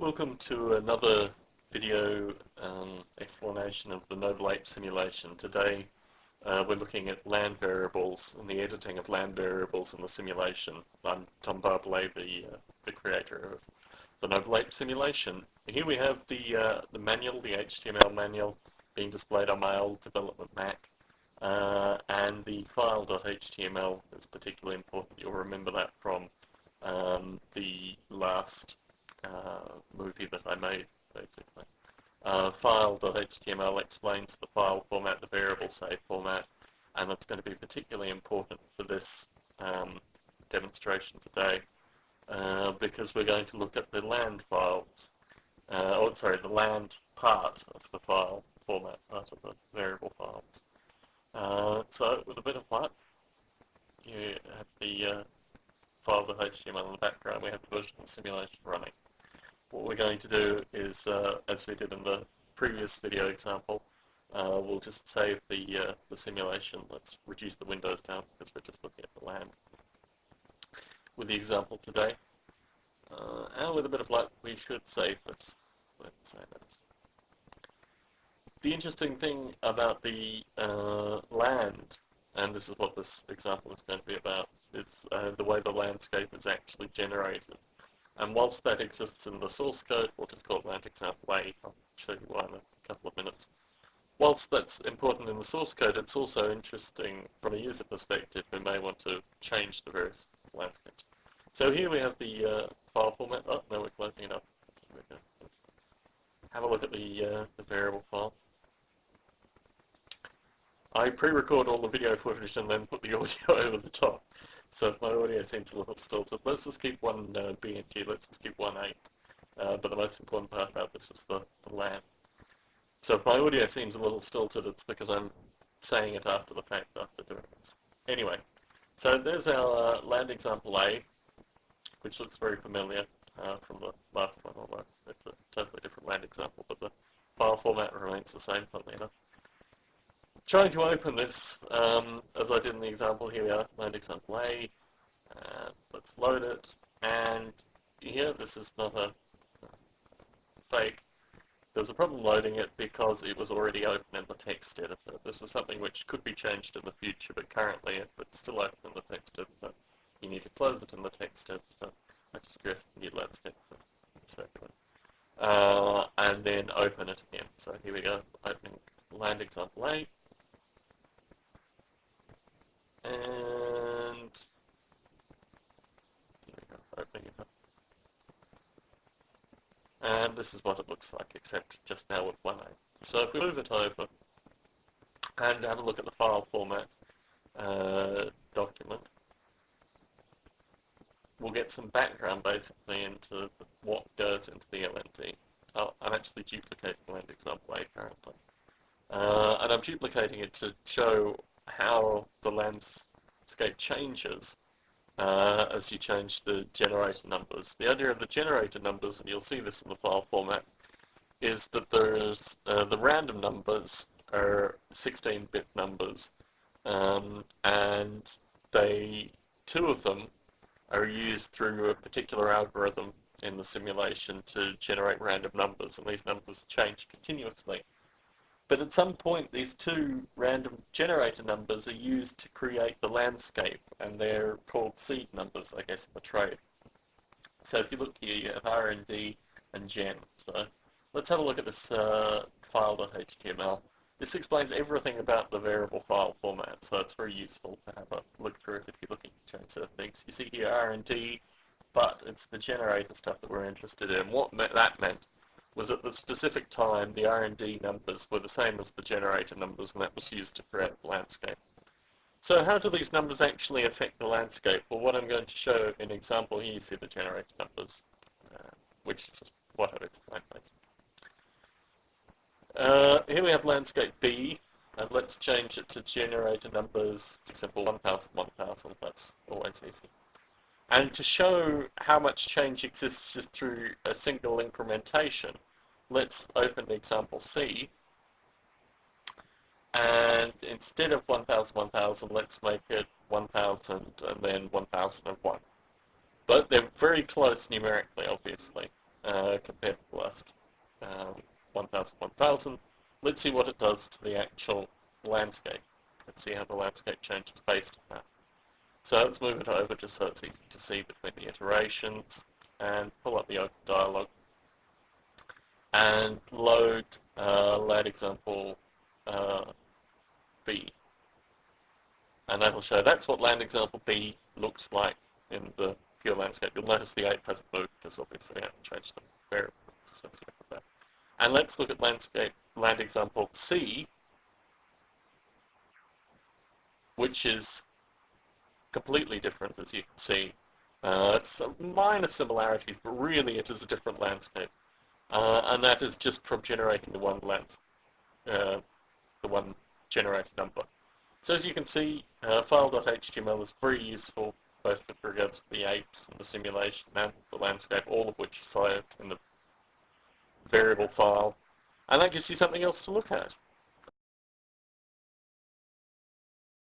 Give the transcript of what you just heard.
Welcome to another video explanation of the Noble Ape simulation. Today we're looking at land variables and the editing of land variables in the simulation. I'm Tom Barbalet, the creator of the Noble Ape simulation. Here we have the manual, the HTML manual, being displayed on my old development Mac. And the file.html is particularly important. You'll remember that from the last movie that I made, basically. File.html explains the file format, the variable save format, and that's going to be particularly important for this demonstration today because we're going to look at the land files, the land part of the file format, part of the variable files. So with a bit of luck, you have the file.html in the background. We have the version of the simulation running. What we're going to do is, as we did in the previous video example, we'll just save the simulation. Let's reduce the windows down because we're just looking at the land with the example today. And with a bit of luck, we should save this. Let's save this. The interesting thing about the land, and this is what this example is going to be about, is the way the landscape is actually generated. And whilst that exists in the source code, we'll just call it land example A. I'll show you why in a couple of minutes. Whilst that's important in the source code, it's also interesting from a user perspective who may want to change the various landscapes. So here we have the file format. Oh, no, we're closing it up. Here we go. Let's have a look at the variable file. I pre-record all the video footage and then put the audio over the top. So if my audio seems a little stilted, let's just keep one BNG, let's just keep one A. But the most important part about this is the land. So if my audio seems a little stilted, it's because I'm saying it after the fact, after doing this. Anyway, so there's our land example A, which looks very familiar from the last one, although it's a totally different land example, but the file format remains the same, funnily enough. Trying to open this, as I did in the example, here we are, land example A. Let's load it, and here, this is not a fake. There's a problem loading it because it was already open in the text editor. This is something which could be changed in the future, but currently, if it's still open in the text editor, you need to close it in the text editor. I just created a new landscape for circular. And then open it again. So here we go, opening land example A. And here we go, opening it up. And this is what it looks like, except just now with one A. So if we move it over and have a look at the file format document, we'll get some background basically into what goes into the LND. I'm actually duplicating land example A currently. And I'm duplicating it to show how the landscape changes as you change the generator numbers. The idea of the generator numbers, and you'll see this in the file format, is that there's the random numbers are 16-bit numbers, and two of them are used through a particular algorithm in the simulation to generate random numbers, and these numbers change continuously. But at some point, these two random generator numbers are used to create the landscape, and they're called seed numbers, I guess, in the trade. So if you look here, you have RND and gen. So let's have a look at this file.html. This explains everything about the variable file format, so it's very useful to have a look through it if you're looking to change certain things. You see here RND, but it's the generator stuff that we're interested in. What that meant was at the specific time, the RND numbers were the same as the generator numbers, and that was used to create the landscape. So how do these numbers actually affect the landscape? Well, what I'm going to show in an example here, you see the generator numbers, which is what I've explained basically. Here we have landscape B, and let's change it to generator numbers, simple 1000, 1000, that's always easy. And to show how much change exists just through a single incrementation, let's open the example C. And instead of 1000, 1000, let's make it 1000 and then 1001. But they're very close numerically, obviously. compared to the last 1000. Let's see what it does to the actual landscape. Let's see how the landscape changes based on that. So let's move it over just so it's easy to see between the iterations, and pull up the open dialog and load land example B. And that'll show that's what land example B looks like in the pure landscape. You'll notice the 8 hasn't moved because obviously I haven't changed the variables associated with that. And let's look at land example C, which is completely different, as you can see. It's some minor similarities, but really it is a different landscape. And that is just from generating the one generated number. So as you can see, file.html is very useful, both with regards to the apes and the simulation and the landscape, all of which are saved in the variable file. And that gives you something else to look at.